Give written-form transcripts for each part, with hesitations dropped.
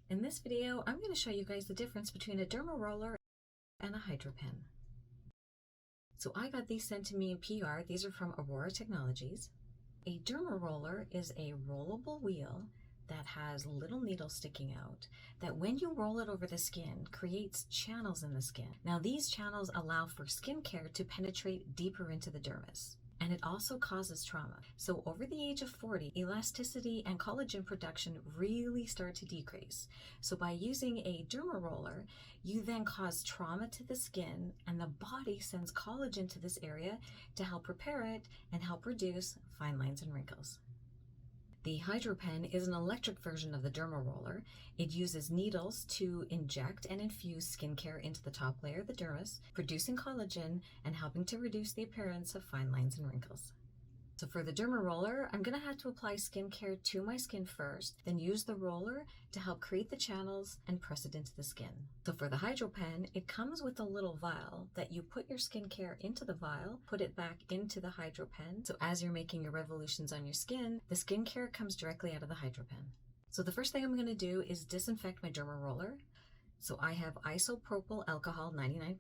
In this video, I'm going to show you guys the difference between a Derma Roller and a Hydra Pen. So I got these sent to me in PR. These are from Auro Technologies. A Derma Roller is a rollable wheel that has little needles sticking out that when you roll it over the skin creates channels in the skin. Now these channels allow for skincare to penetrate deeper into the dermis. And it also causes trauma. So over the age of 40, elasticity and collagen production really start to decrease. So by using a Derma Roller, you then cause trauma to the skin and the body sends collagen to this area to help repair it and help reduce fine lines and wrinkles. The Hydra Pen is an electric version of the Derma Roller. It uses needles to inject and infuse skincare into the top layer of the dermis, producing collagen and helping to reduce the appearance of fine lines and wrinkles. So for the Derma Roller, I'm going to have to apply skincare to my skin first, then use the roller to help create the channels and press it into the skin. So for the Hydra Pen, it comes with a little vial that you put your skincare into the vial, put it back into the Hydra Pen. So as you're making your revolutions on your skin, the skincare comes directly out of the Hydra Pen. So the first thing I'm going to do is disinfect my Derma Roller. So I have isopropyl alcohol 99%.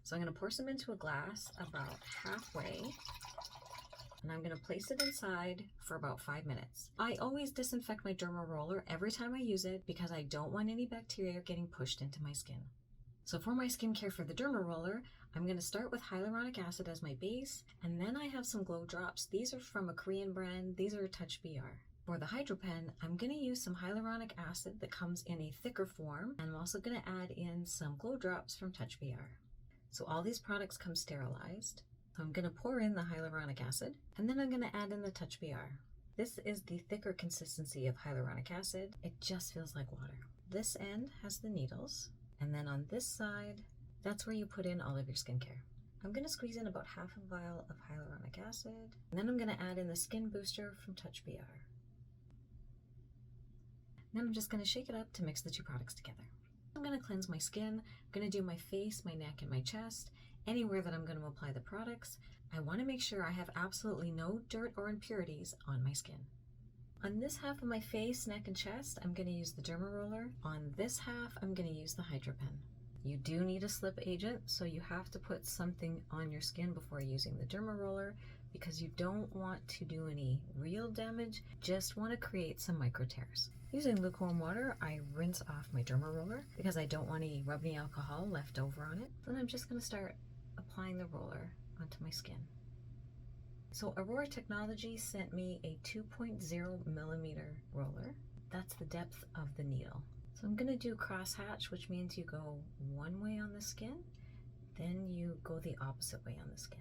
So I'm going to pour some into a glass about halfway. And I'm going to place it inside for about 5 minutes. I always disinfect my Derma Roller every time I use it because I don't want any bacteria getting pushed into my skin. So for my skincare for the Derma Roller, I'm going to start with hyaluronic acid as my base, and then I have some glow drops. These are from a Korean brand. These are Touch BR. For the Hydra Pen, I'm going to use some hyaluronic acid that comes in a thicker form, and I'm also going to add in some glow drops from Touch BR. So all these products come sterilized. So I'm going to pour in the hyaluronic acid, and then I'm going to add in the Touch BR. This is the thicker consistency of hyaluronic acid. It just feels like water. This end has the needles, and then on this side, that's where you put in all of your skincare. I'm going to squeeze in about half a vial of hyaluronic acid, and then I'm going to add in the skin booster from Touch BR. Then I'm just going to shake it up to mix the two products together. I'm going to cleanse my skin. I'm going to do my face, my neck, and my chest. Anywhere that I'm going to apply the products, I want to make sure I have absolutely no dirt or impurities on my skin. On this half of my face, neck, and chest, I'm going to use the Derma Roller. On this half, I'm going to use the Hydra Pen. You do need a slip agent, so you have to put something on your skin before using the Derma Roller because you don't want to do any real damage, just want to create some micro tears. Using lukewarm water, I rinse off my Derma Roller because I don't want any rubbing alcohol left over on it. Then I'm just going to start applying the roller onto my skin. So Auro Technologies sent me a 2.0 millimeter roller. That's the depth of the needle. So I'm going to do crosshatch, which means you go one way on the skin, then you go the opposite way on the skin.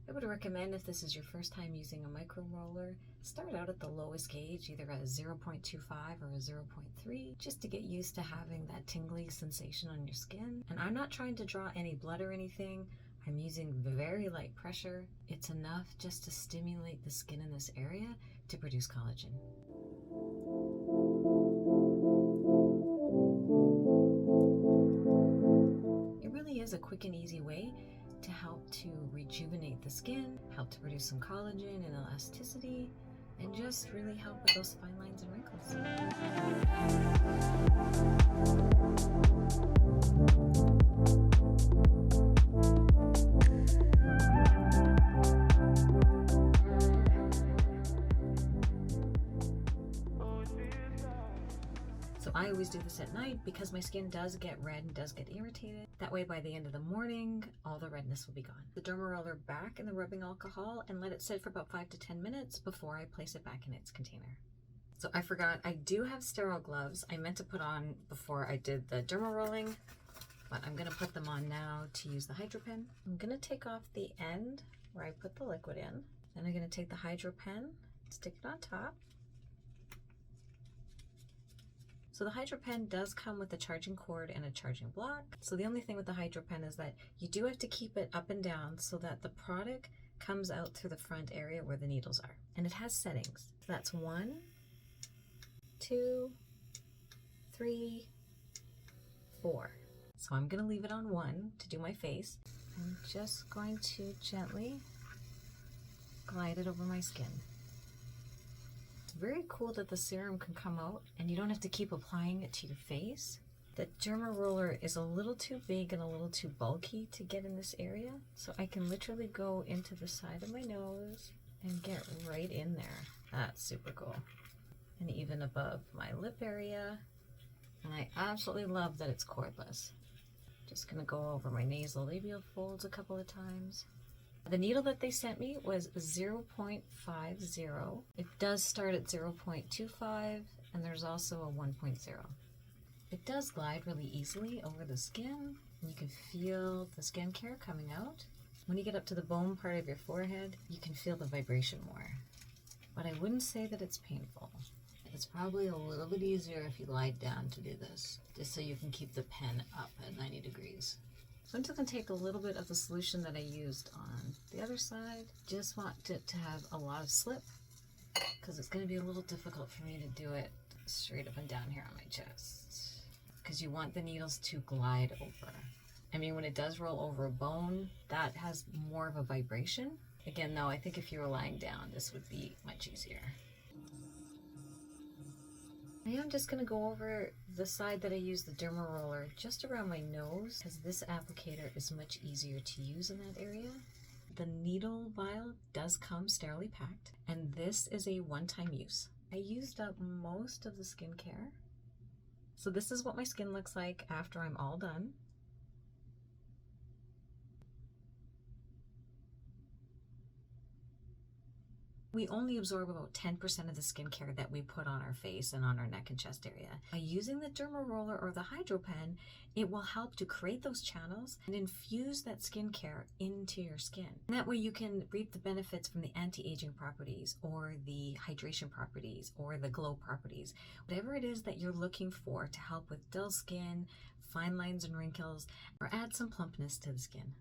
I would recommend, if this is your first time using a micro roller, start out at the lowest gauge, either a 0.25 or a 0.3, just to get used to having that tingly sensation on your skin. And I'm not trying to draw any blood or anything. I'm using very light pressure. It's enough just to stimulate the skin in this area to produce collagen. It really is a quick and easy way to help to rejuvenate the skin, help to produce some collagen and elasticity, and just really help with those fine lines and wrinkles. So I always do this at night because my skin does get red and does get irritated. That way by the end of the morning, all the redness will be gone. The Derma Roller back in the rubbing alcohol and let it sit for about 5 to 10 minutes before I place it back in its container. So I forgot, I do have sterile gloves I meant to put on before I did the derma rolling, but I'm gonna put them on now to use the Hydra Pen. I'm gonna take off the end where I put the liquid in. Then I'm gonna take the Hydra Pen, stick it on top. So the Hydra Pen does come with a charging cord and a charging block. So the only thing with the Hydra Pen is that you do have to keep it up and down so that the product comes out through the front area where the needles are. And it has settings. So that's 1, 2, 3, 4. So I'm going to leave it on 1 to do my face. I'm just going to gently glide it over my skin. very cool that the serum can come out and you don't have to keep applying it to your face. The Derma Roller is a little too big and a little too bulky to get in this area, so I can literally go into the side of my nose and get right in there. That's super cool. And even above my lip area. And I absolutely love that it's cordless. Just gonna go over my nasal labial folds a couple of times. The needle that they sent me was 0.50. It does start at 0.25, and there's also a 1.0. It does glide really easily over the skin, and you can feel the skincare coming out. When you get up to the bone part of your forehead, you can feel the vibration more. But I wouldn't say that it's painful. It's probably a little bit easier if you lie down to do this, just so you can keep the pen up at 90 degrees. So I'm just going to take a little bit of the solution that I used on the other side. Just want it to have a lot of slip, because it's going to be a little difficult for me to do it straight up and down here on my chest, because you want the needles to glide over. I mean, when it does roll over a bone, that has more of a vibration. Again, though, I think if you were lying down, this would be much easier. I am just going to go over the side that I use the Derma Roller just around my nose, because this applicator is much easier to use in that area. The needle vial does come sterilely packed, and this is a one-time use. I used up most of the skincare. So this is what my skin looks like after I'm all done. We only absorb about 10% of the skincare that we put on our face and on our neck and chest area. By using the Derma Roller or the Hydra Pen, it will help to create those channels and infuse that skincare into your skin. And that way you can reap the benefits from the anti-aging properties or the hydration properties or the glow properties. Whatever it is that you're looking for to help with dull skin, fine lines and wrinkles, or add some plumpness to the skin.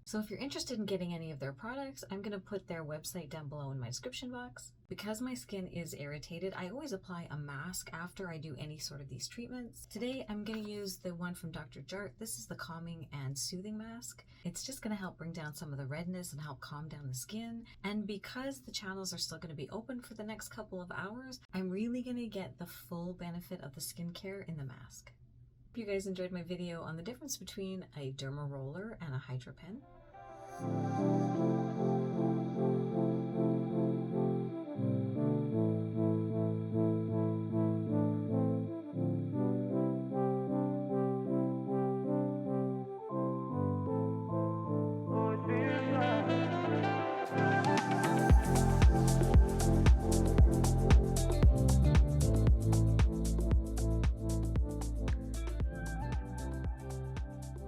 So if you're interested in getting any of their products, I'm going to put their website down below in my description box. Because my skin is irritated, I always apply a mask after I do any sort of these treatments. Today, I'm going to use the one from Dr. Jart. This is the Calming and Soothing Mask. It's just going to help bring down some of the redness and help calm down the skin. And because the channels are still going to be open for the next couple of hours, I'm really going to get the full benefit of the skincare in the mask. Hope you guys enjoyed my video on the difference between a Derma Roller and a Hydra Pen.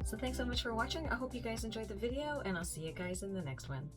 So thanks so much for watching. I hope you guys enjoyed the video, and I'll see you guys in the next one.